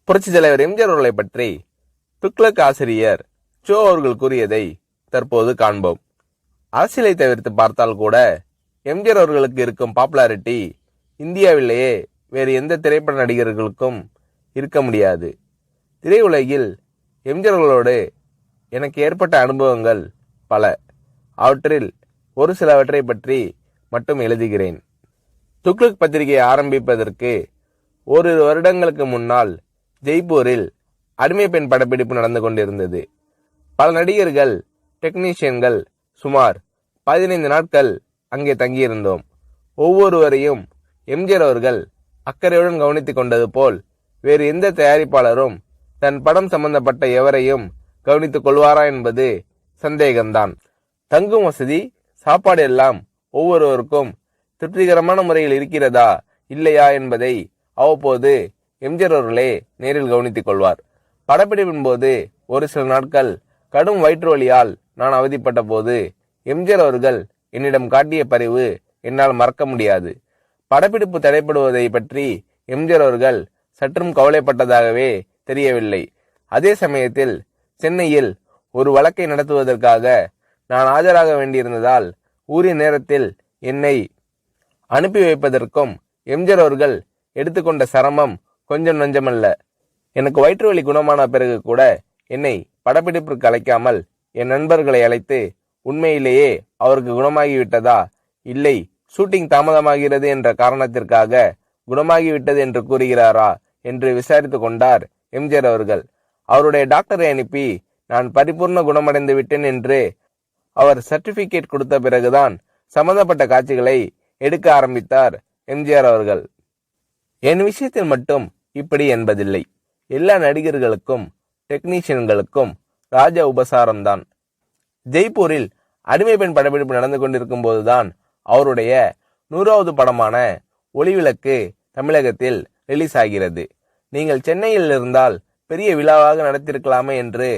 புரட்சி தலைவர் எம்ஜிஆர் அவர்களை பற்றி துக்ளக் ஆசிரியர் சோ அவர்கள் கூறியதை தற்போது காண்போம். அரசியலை தவிர்த்து பார்த்தால் கூட எம்ஜிஆர் அவர்களுக்கு இருக்கும் பாப்புலாரிட்டி இந்தியாவிலேயே வேறு எந்த திரைப்பட நடிகர்களுக்கும் இருக்க முடியாது. திரையுலகில் எம்ஜிஆர் அவர்களோடு எனக்கு ஏற்பட்ட அனுபவங்கள் பல. அவற்றில் ஒரு சிலவற்றை பற்றி மட்டும் எழுதுகிறேன். துக்ளக் பத்திரிகை ஆரம்பிப்பதற்கு ஓரிரு வருடங்களுக்கு முன்னால் ஜெய்ப்பூரில் அடிமை பெண் படப்பிடிப்பு நடந்து கொண்டிருந்தது. பல நடிகர்கள், டெக்னீஷியன்கள் சுமார் 15 நாட்கள் அங்கே தங்கியிருந்தோம். ஒவ்வொருவரையும் எம்ஜிஆர் அவர்கள் அக்கறையுடன் கவனித்துக் கொண்டது போல் வேறு எந்த தயாரிப்பாளரும் தன் படம் சம்பந்தப்பட்ட எவரையும் கவனித்துக் கொள்வாரா என்பது சந்தேகம்தான். தங்கும் வசதி, சாப்பாடு எல்லாம் ஒவ்வொருவருக்கும் திருப்திகரமான முறையில் இருக்கிறதா இல்லையா என்பதை அவ்வப்போது எம்ஜிஆர் அவர்களே நேரில் கவனித்துக் கொள்வார். படப்பிடிப்பின் போது ஒரு சில நாட்கள் கடும் வயிற்று வலியால் நான் அவதிப்பட்ட போது எம்ஜிஆர் அவர்கள் என்னிடம் காட்டிய பரிவு என்னால் மறக்க முடியாது. படப்பிடிப்பு தடைப்படுவதை பற்றி எம்ஜிஆர் அவர்கள் சற்றும் கவலைப்பட்டதாகவே தெரியவில்லை. அதே சமயத்தில் சென்னையில் ஒரு வழக்கை நடத்துவதற்காக நான் ஆஜராக வேண்டியிருந்ததால் உரிய நேரத்தில் என்னை அனுப்பி வைப்பதற்கும் எம்ஜிஆர் அவர்கள் எடுத்துக்கொண்ட சிரமம் கொஞ்சம் நஞ்சமல்ல. எனக்கு வயிற்று வலி குணமான பிறகு கூட என்னை படப்பிடிப்பிற்கு அழைக்காமல் என் நண்பர்களை அழைத்து உண்மையிலேயே அவருக்கு குணமாகிவிட்டதா, இல்லை ஷூட்டிங் தாமதமாகிறது என்ற காரணத்திற்காக குணமாகிவிட்டது என்று கூறுகிறாரா என்று விசாரித்து கொண்டார் எம்ஜிஆர் அவர்கள். அவருடைய டாக்டரை அனுப்பி நான் பரிபூர்ண குணமடைந்து விட்டேன் என்று அவர் சர்டிபிகேட் கொடுத்த பிறகுதான் சம்பந்தப்பட்ட காட்சிகளை எடுக்க ஆரம்பித்தார் எம்ஜிஆர் அவர்கள். என் விஷயத்தில் மட்டும் இப்படி என்பதில்லை. எல்லா நடிகர்களுக்கும் டெக்னீஷியன்களுக்கும் ராஜ உபசாரம்தான். ஜெய்ப்பூரில் அடிமை பெண் படப்பிடிப்பு நடந்து கொண்டிருக்கும் போதுதான் அவருடைய 100வது படமான ஒளிவிளக்கு தமிழகத்தில் ரிலீஸ் ஆகிறது. நீங்கள் சென்னையில் இருந்தால் பெரிய விழாவாக நடத்திருக்கலாமே என்று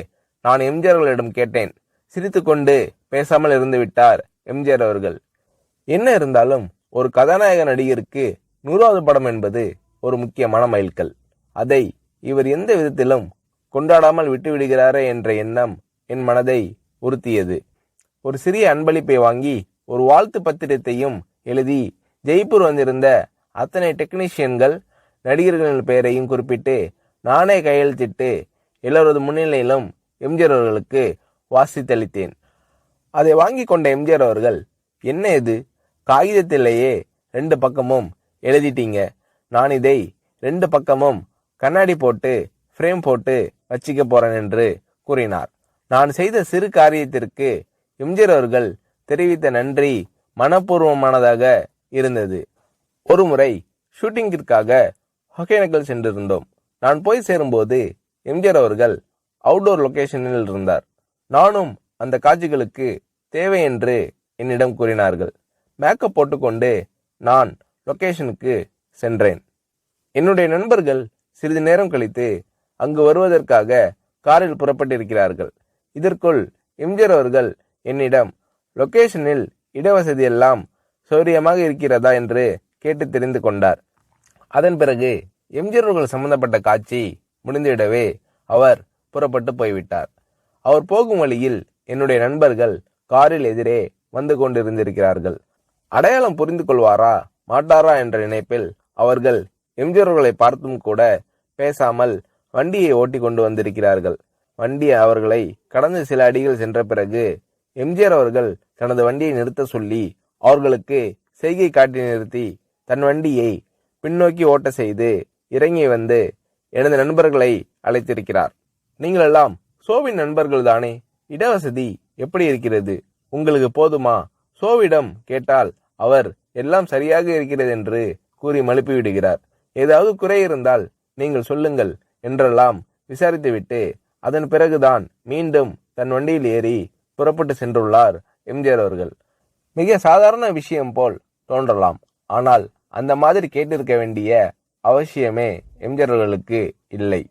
நான் எம்ஜிஆர் அவர்களிடம் கேட்டேன். சிரித்துக்கொண்டு பேசாமல் இருந்து விட்டார் எம்ஜிஆர் அவர்கள். என்ன இருந்தாலும் ஒரு கதாநாயக நடிகருக்கு 100வது படம் என்பது ஒரு முக்கியமான மைல்கல். அதை இவர் எந்த விதத்திலும் கொண்டாடாமல் விட்டுவிடுகிறாரே என்ற எண்ணம் என் மனதை உறுத்தியது. ஒரு சிறிய அன்பளிப்பை வாங்கி ஒரு வாழ்த்து பத்திரத்தையும் எழுதி ஜெய்ப்பூர் வந்திருந்த அத்தனை டெக்னீஷியன்கள், நடிகர்களின் பெயரையும் குறிப்பிட்டு நானே கையெழுத்திட்டு எல்லோரது முன்னிலையிலும் எம்ஜிஆர் அவர்களுக்கு வாசித்தளித்தேன். அதை வாங்கி கொண்ட எம்ஜிஆர் அவர்கள், என்ன இது, காகிதத்திலேயே 2 பக்கமும் எழுதிட்டீங்க, நான் இதை 2 பக்கமும் கண்ணாடி போட்டு ஃப்ரேம் போட்டு வச்சிக்க போறேன் என்று கூறினார். நான் செய்த சிறு காரியத்திற்கு எம்ஜிஆர் அவர்கள் தெரிவித்த நன்றி மனப்பூர்வமானதாக இருந்தது. ஒரு முறை ஷூட்டிங்கிற்காக ஒகேனக்கல் சென்றிருந்தோம். நான் போய் சேரும்போது எம்ஜிஆர் அவர்கள் அவுட்டோர் லொகேஷனில் இருந்தார். நானும் அந்த காட்சிகளுக்கு தேவை என்று என்னிடம் கூறினார்கள். மேக்கப் போட்டுக்கொண்டு நான் லொகேஷனுக்கு சென்றேன். என்னுடைய நண்பர்கள் சிறிது நேரம் கழித்து அங்கு வருவதற்காக காரில் புறப்பட்டிருக்கிறார்கள். இதற்குள் எம்ஜிஆர் அவர்கள் என்னிடம் லொகேஷனில் இடவசதி எல்லாம் சௌரியமாக இருக்கிறதா என்று கேட்டு தெரிந்து கொண்டார். அதன் பிறகு எம்ஜிஆர் அவர்கள் சம்பந்தப்பட்ட காட்சி முடிந்துவிடவே அவர் புறப்பட்டு போய்விட்டார். அவர் போகும் வழியில் என்னுடைய நண்பர்கள் காரில் எதிரே வந்து கொண்டிருந்திருக்கிறார்கள். அடையாளம் புரிந்து கொள்வாரா மாட்டாரா என்ற நினைப்பில் அவர்கள் எம்ஜிஆர் அவர்களை பார்த்தும் கூட பேசாமல் வண்டியை ஓட்டி கொண்டு வந்திருக்கிறார்கள். வண்டி அவர்களை கடந்து சில அடிகள் சென்ற பிறகு எம்ஜிஆர் அவர்கள் தனது வண்டியை நிறுத்த சொல்லி அவர்களுக்கு செய்கை காட்டி நிறுத்தி தன் வண்டியை பின்னோக்கி ஓட்ட செய்து இறங்கி வந்து எனது நண்பர்களை அழைத்திருக்கிறார். நீங்கள் எல்லாம் சோவின் நண்பர்கள் தானே, இடவசதி எப்படி இருக்கிறது, உங்களுக்கு போதுமா? சோவிடம் கேட்டால் அவர் எல்லாம் சரியாக இருக்கிறது என்று கூறி மழுப்பி விடுகிறார். ஏதாவது குறை இருந்தால் நீங்கள் சொல்லுங்கள் என்றெல்லாம் விசாரித்துவிட்டு அதன் பிறகுதான் மீண்டும் தன் வண்டியில் ஏறி புறப்பட்டு சென்றுள்ளார் எம்ஜிஆர் அவர்கள். மிக சாதாரண விஷயம் போல் தோன்றலாம், ஆனால் அந்த மாதிரி கேட்டிருக்க வேண்டிய அவசியமே எம்ஜிஆர் அவர்களுக்கு இல்லை.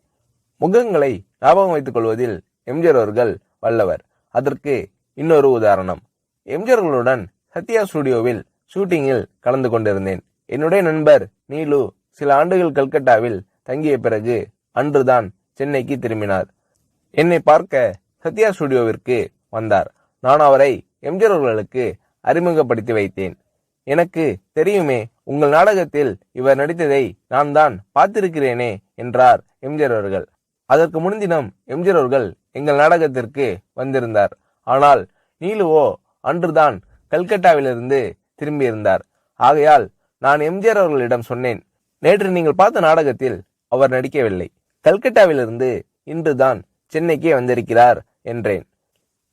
முகங்களை ஞாபகம் வைத்துக் கொள்வதில் எம்ஜிஆர் அவர்கள் வல்லவர். அதற்கு இன்னொரு உதாரணம். எம்ஜிஆர் அவர்களுடன் சத்யா ஸ்டுடியோவில் ஷூட்டிங்கில் கலந்து கொண்டிருந்தேன். என்னுடைய நண்பர் நீலு சில ஆண்டுகள் கல்கட்டாவில் தங்கிய பிறகு அன்றுதான் சென்னைக்கு திரும்பினார். என்னை பார்க்க சத்யா ஸ்டுடியோவிற்கு வந்தார். நான் அவரை எம்ஜிஆர் அவர்களுக்கு அறிமுகப்படுத்தி வைத்தேன். எனக்கு தெரியுமே, உங்கள் நாடகத்தில் இவர் நடித்ததை நான் தான் பார்த்திருக்கிறேனே என்றார் எம்ஜிஆர் அவர்கள். அதற்கு முன்தினம் எம்ஜிஆர் அவர்கள் எங்கள் நாடகத்திற்கு வந்திருந்தார். ஆனால் நீலுவோ அன்றுதான் கல்கட்டாவிலிருந்து திரும்பியிருந்தார். ஆகையால் நான் எம்ஜிஆர் அவர்களிடம் சொன்னேன், நேற்று நீங்கள் பார்த்த நாடகத்தில் அவர் நடிக்கவில்லை. கல்கட்டாவிலிருந்து இன்றுதான் சென்னைக்கே வந்திருக்கிறார் என்றேன்.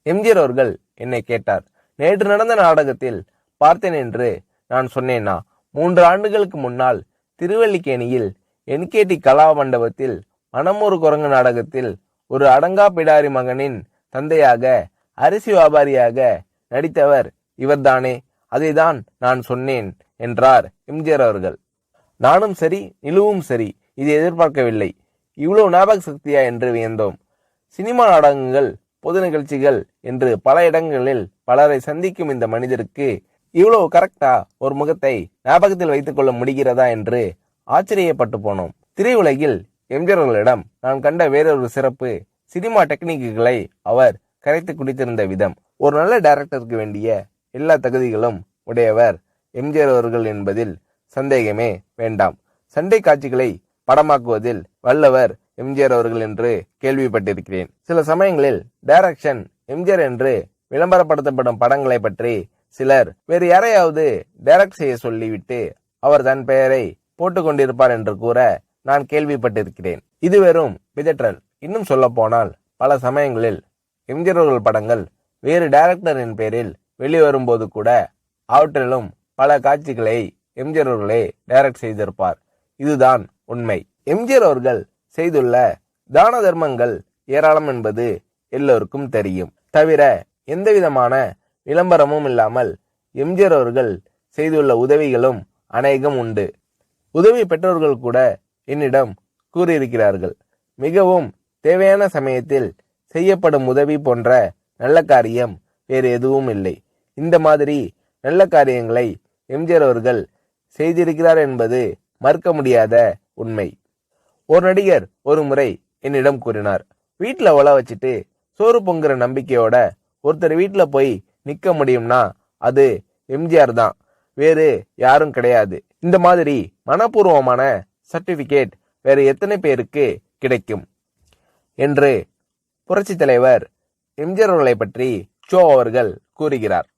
எம்ஜிஆர் அவர்கள் என்னை கேட்டார், நேற்று நடந்த நாடகத்தில் பார்த்தேன் என்று நான் சொன்னேனா? 3 ஆண்டுகளுக்கு முன்னால் திருவல்லிக்கேணியில் என்கேடி கலா மண்டபத்தில் மனமொரு குரங்கு நாடகத்தில் ஒரு அடங்கா பிடாரி மகனின் தந்தையாக அரிசி வியாபாரியாக நடித்தவர் இவர்தானே, அதைதான் நான் சொன்னேன் என்றார் எம்ஜிஆர் அவர்கள். நானும் சரி, நிலுவும் சரி, இதை எதிர்பார்க்கவில்லை. இவ்வளவு ஞாபக சக்தியா என்று வியந்தோம். சினிமா நாடகங்கள், பொது நிகழ்ச்சிகள் என்று பல இடங்களில் பலரை சந்திக்கும் இந்த மனிதருக்கு இவ்வளவு கரெக்டா ஒரு முகத்தை ஞாபகத்தில் வைத்துக் கொள்ள முடிகிறதா என்று ஆச்சரியப்பட்டு போனோம். திரையுலகில் எம்ஜிஆர் அவர்களிடம் நான் கண்ட வேறொரு சிறப்பு, சினிமா டெக்னிக்குகளை அவர் கரைத்து குடித்திருந்த விதம். ஒரு நல்ல டைரக்டருக்கு வேண்டிய எல்லா தகுதிகளும் உடையவர் எம்ஜிஆர் அவர்கள் என்பதில் சந்தேகமே வேண்டாம். சண்டை காட்சிகளை படமாக்குவதில் வல்லவர் எம்ஜிஆர் அவர்கள் என்று கேள்விப்பட்டிருக்கிறேன். சில சமயங்களில் டைரக்ஷன் எம்ஜிஆர் என்று விளம்பரப்படுத்தப்படும் படங்களை பற்றி சிலர் வேறு யாரையாவது டைரக்ட் செய்ய சொல்லிவிட்டு அவர் தன் பெயரை போட்டுக் கொண்டிருப்பார் என்று கூற நான் கேள்விப்பட்டிருக்கிறேன். இது வெறும் பிதற்றல். இன்னும் சொல்ல போனால் பல சமயங்களில் எம்ஜிஆர் அவர்கள் படங்கள் வேறு டைரக்டரின் பெயரில் வெளிவரும்போது கூட அவற்றிலும் பல காட்சிகளை எம்ஜிஆர் அவர்களே டைரக்ட் செய்திருப்பார். இதுதான் உண்மை. எம்ஜிஆர் அவர்கள் செய்துள்ள தான தர்மங்கள் ஏராளம் என்பது எல்லோருக்கும் தெரியும். தவிர எந்தவிதமான விளம்பரமும் இல்லாமல் எம்ஜிஆர் அவர்கள் செய்துள்ள உதவிகளும் அநேகம் உண்டு. உதவி பெற்றோர்கள் கூட என்னிடம் கூறியிருக்கிறார்கள். மிகவும் தேவையான சமயத்தில் செய்யப்படும் உதவி போன்ற நல்ல காரியம் வேறு எதுவும் இல்லை. இந்த மாதிரி நல்ல காரியங்களை எம்ஜிஆர் அவர்கள் செய்திருக்கிறார் என்பது மறுக்க முடியாத உண்மை. ஒரு நடிகர் ஒரு முறை என்னிடம் கூறினார், வீட்டுல ஒல வச்சுட்டு சோறு பொங்குற நம்பிக்கையோட ஒருத்தர் வீட்டுல போய் நிக்க முடியும்னா அது எம்ஜிஆர் தான், வேறு யாரும் கிடையாது. இந்த மாதிரி மனப்பூர்வமான சர்டிபிகேட் வேறு எத்தனை பேருக்கு கிடைக்கும் என்று புரட்சி தலைவர் எம்ஜிஆர் அவர்களை பற்றி ஷோ அவர்கள் கூறுகிறார்.